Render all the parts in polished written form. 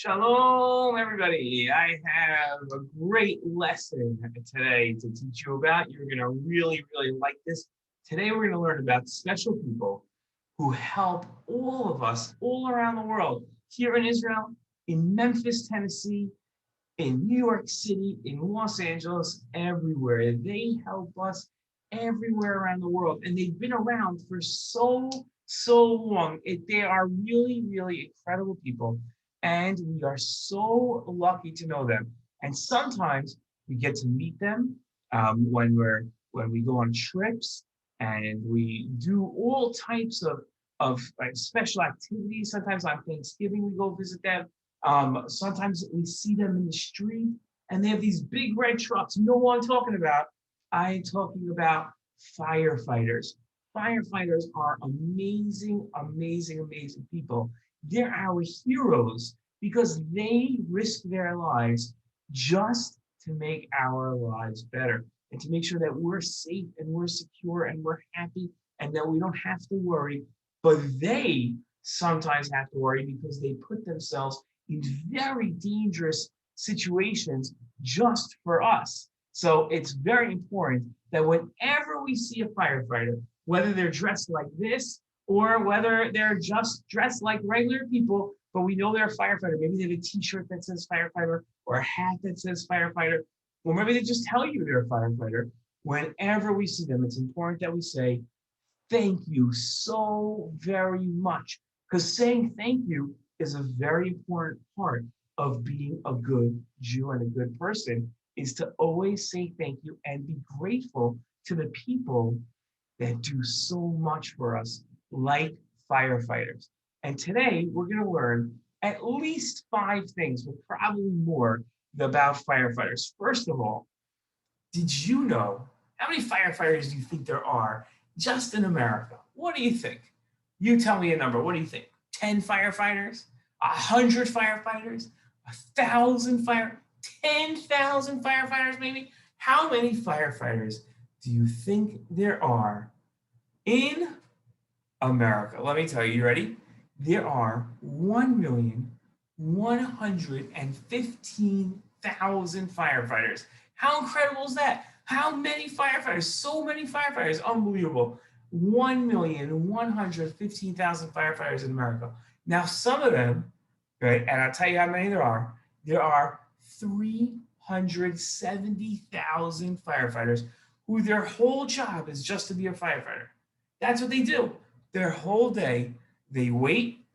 Shalom, everybody. I have a great lesson today to teach you about. You're going to really like this. Today, we're going to learn about special people who help all of us all around the world, here in Israel, in Memphis, Tennessee, in New York City, in Los Angeles, everywhere. They help us everywhere around the world. And they've been around for so long. They are really incredible people. And we are so lucky to know them. And sometimes we get to meet them when we go on trips and we do all types of like special activities. Sometimes on Thanksgiving we go visit them. Sometimes we see them in the street and they have these big red trucks. You know what I'm talking about? I'm talking about firefighters. Firefighters are amazing people. They're our heroes because they risk their lives just to make our lives better and to make sure that we're safe and we're secure and we're happy and that we don't have to worry. But they sometimes have to worry because they put themselves in very dangerous situations just for us. So it's very important that whenever we see a firefighter, whether they're dressed like this or whether they're just dressed like regular people, but we know they're a firefighter. Maybe they have a t-shirt that says firefighter or a hat that says firefighter, or maybe they just tell you they're a firefighter. Whenever we see them, it's important that we say, thank you so very much, because saying thank you is a very important part of being a good Jew and a good person, is to always say thank you and be grateful to the people that do so much for us, like firefighters. And today we're going to learn at least 5 things, but probably more, about firefighters. First of all, did you know how many firefighters do you think there are just in America? What do you think? You tell me a number. What do you think? 10 firefighters? 100 firefighters? 1,000 10,000 firefighters maybe? How many firefighters do you think there are in America? Let me tell you. You ready? There are 1,115,000 firefighters. How incredible is that? How many firefighters? So many firefighters. Unbelievable. 1,115,000 firefighters in America. Now, some of them, right, and I'll tell you how many there are. There are 370,000 firefighters who their whole job is just to be a firefighter. That's what they do. Their whole day, they wait.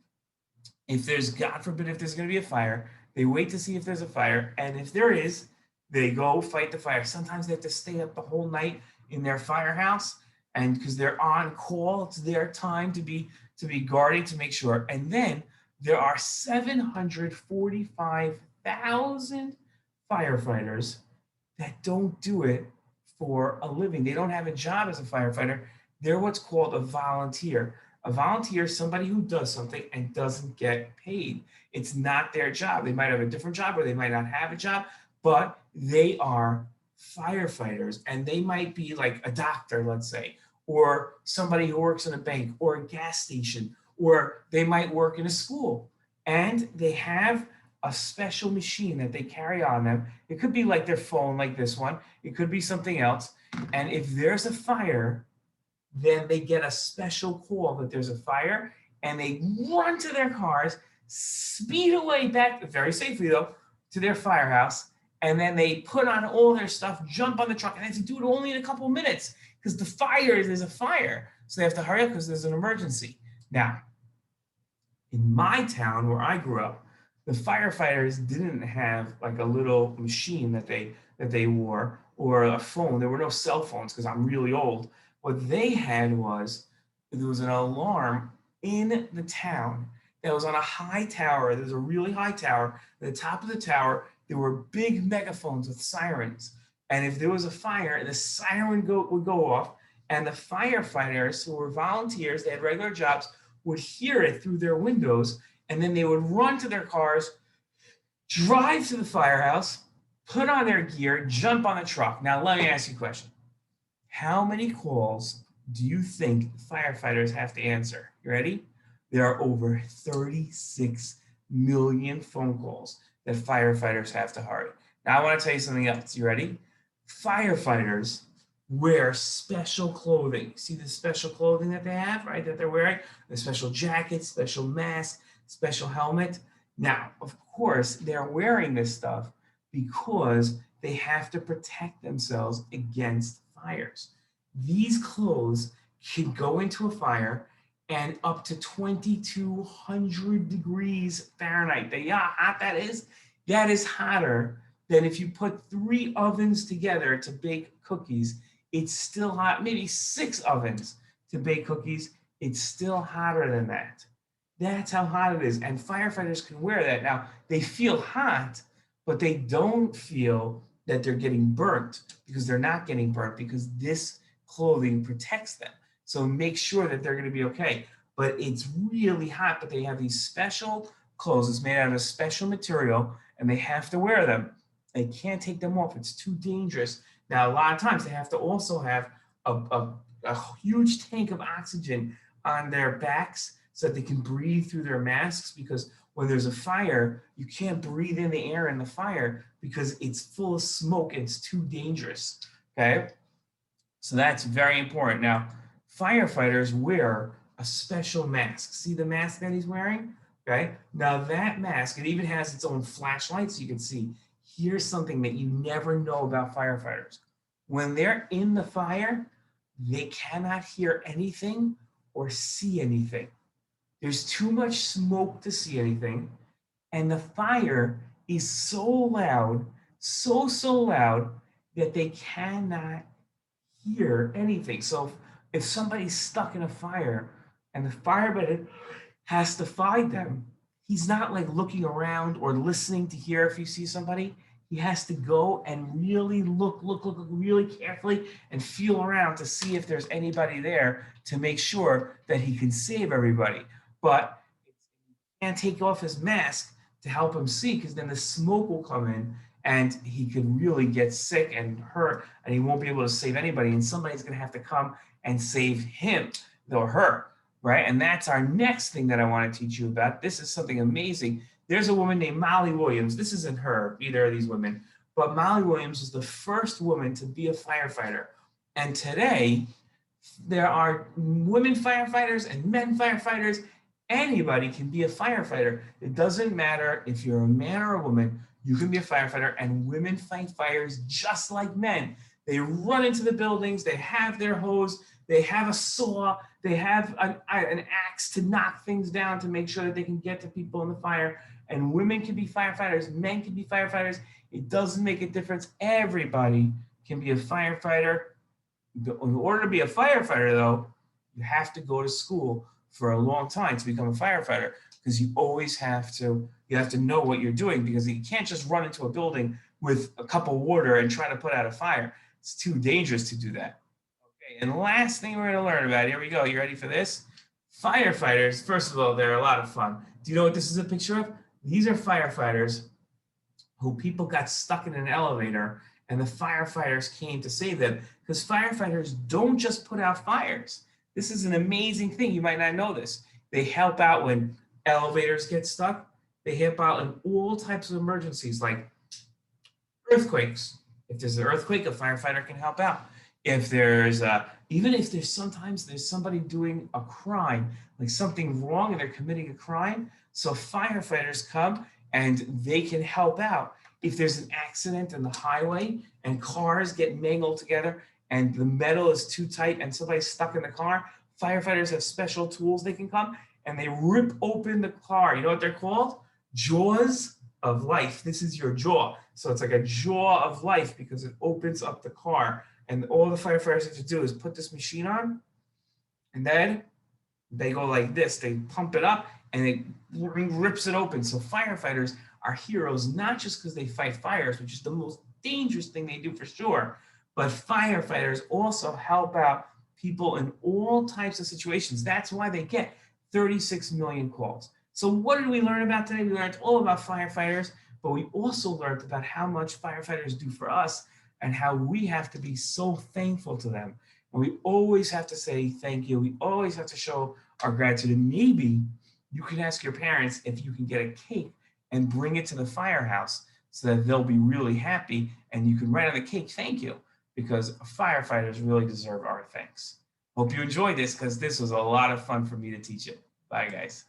If there's, God forbid, if there's going to be a fire, they wait to see if there's a fire. And if there is, they go fight the fire. Sometimes they have to stay up the whole night in their firehouse, and because they're on call, it's their time to be guarding to make sure. And then there are 745,000 firefighters that don't do it for a living. They don't have a job as a firefighter. They're what's called a volunteer. A volunteer is somebody who does something and doesn't get paid. It's not their job. They might have a different job or they might not have a job, but they are firefighters, and they might be like a doctor, let's say, or somebody who works in a bank or a gas station, or they might work in a school, and they have a special machine that they carry on them. It could be like their phone, like this one. It could be something else. And if there's a fire, then they get a special call that there's a fire, and they run to their cars, speed away back, very safely though, to their firehouse, and then they put on all their stuff, jump on the truck, and they have to do it only in a couple of minutes because there's a fire. So they have to hurry up because there's an emergency. Now, in my town where I grew up, the firefighters didn't have like a little machine that they wore or a phone. There were no cell phones because I'm really old. What they had was, there was an alarm in the town that was on a high tower. There's a really high tower. At the top of the tower, there were big megaphones with sirens. And if there was a fire, the siren would go off, and the firefighters, who were volunteers, they had regular jobs, would hear it through their windows, and then they would run to their cars, drive to the firehouse, put on their gear, jump on the truck. Now, let me ask you a question. How many calls do you think firefighters have to answer? You ready? There are over million phone calls that firefighters have to hurry. Now I want to tell you something else. You ready? Firefighters wear special clothing. See the special clothing that they have, right? That they're wearing? The special jacket, special mask, special helmet. Now, of course, they're wearing this stuff because they have to protect themselves against fires. These clothes can go into a fire and up to 2,200 degrees Fahrenheit. You know how hot that is? That is hotter than if you put 3 ovens together to bake cookies. It's still hot, maybe 6 ovens to bake cookies. It's still hotter than that. That's how hot it is. And firefighters can wear that. Now, they feel hot, but they don't feel that they're getting burnt because they're not getting burnt because this clothing protects them. So make sure that they're going to be okay. But it's really hot, but they have these special clothes. It's made out of a special material, and they have to wear them. They can't take them off. It's too dangerous. Now, a lot of times they have to also have a huge tank of oxygen on their backs so that they can breathe through their masks, because when there's a fire, you can't breathe in the air in the fire because it's full of smoke and it's too dangerous, okay? So that's very important. Now, firefighters wear a special mask. See the mask that he's wearing? Okay. Now that mask, it even has its own flashlight so you can see. Here's something that you never know about firefighters. When they're in the fire, they cannot hear anything or see anything. There's too much smoke to see anything. And the fire is so loud, so loud that they cannot hear anything. So if somebody's stuck in a fire and the fireman has to find them, he's not like looking around or listening to hear if you see somebody. He has to go and really look really carefully and feel around to see if there's anybody there to make sure that he can save everybody. But he can't take off his mask to help him see, because then the smoke will come in and he could really get sick and hurt, and he won't be able to save anybody, and somebody's going to have to come and save him or her, right? And that's our next thing that I want to teach you about. This is something amazing. There's a woman named Molly Williams. This isn't her, either of these women, but Molly Williams was the first woman to be a firefighter. And today, there are women firefighters and men firefighters. Anybody can be a firefighter. It doesn't matter if you're a man or a woman, you can be a firefighter, and women fight fires just like men. They run into the buildings, they have their hose, they have a saw, they have an axe to knock things down to make sure that they can get to people in the fire. And women can be firefighters, men can be firefighters. It doesn't make a difference. Everybody can be a firefighter. In order to be a firefighter, though, you have to go to school for a long time to become a firefighter, because you always have to know what you're doing, because you can't just run into a building with a cup of water and try to put out a fire. It's too dangerous to do that. Okay, and the last thing we're going to learn about, here we go. You ready for this? Firefighters, first of all, they're a lot of fun. Do you know what this is a picture of? These are firefighters who people got stuck in an elevator, and the firefighters came to save them, because firefighters don't just put out fires. This is an amazing thing. You might not know this. They help out when elevators get stuck. They help out in all types of emergencies, like earthquakes. If there's an earthquake, a firefighter can help out. If there's even if there's sometimes there's somebody doing a crime, like something wrong, and they're committing a crime, so firefighters come and they can help out. If there's an accident in the highway and cars get mangled together and the metal is too tight and somebody's stuck in the car, firefighters have special tools. They can come and they rip open the car. You know what they're called? Jaws of life. This is your jaw. So it's like a jaw of life because it opens up the car. And all the firefighters have to do is put this machine on, and then they go like this. They pump it up and it rips it open. So firefighters are heroes, not just because they fight fires, which is the most dangerous thing they do for sure, but firefighters also help out people in all types of situations. That's why they get 36 million calls. So what did we learn about today? We learned all about firefighters, but we also learned about how much firefighters do for us and how we have to be so thankful to them. And we always have to say thank you. We always have to show our gratitude. And maybe you can ask your parents if you can get a cake and bring it to the firehouse so that they'll be really happy, and you can write on the cake, thank you, because firefighters really deserve our thanks. Hope you enjoyed this because this was a lot of fun for me to teach it. Bye, guys.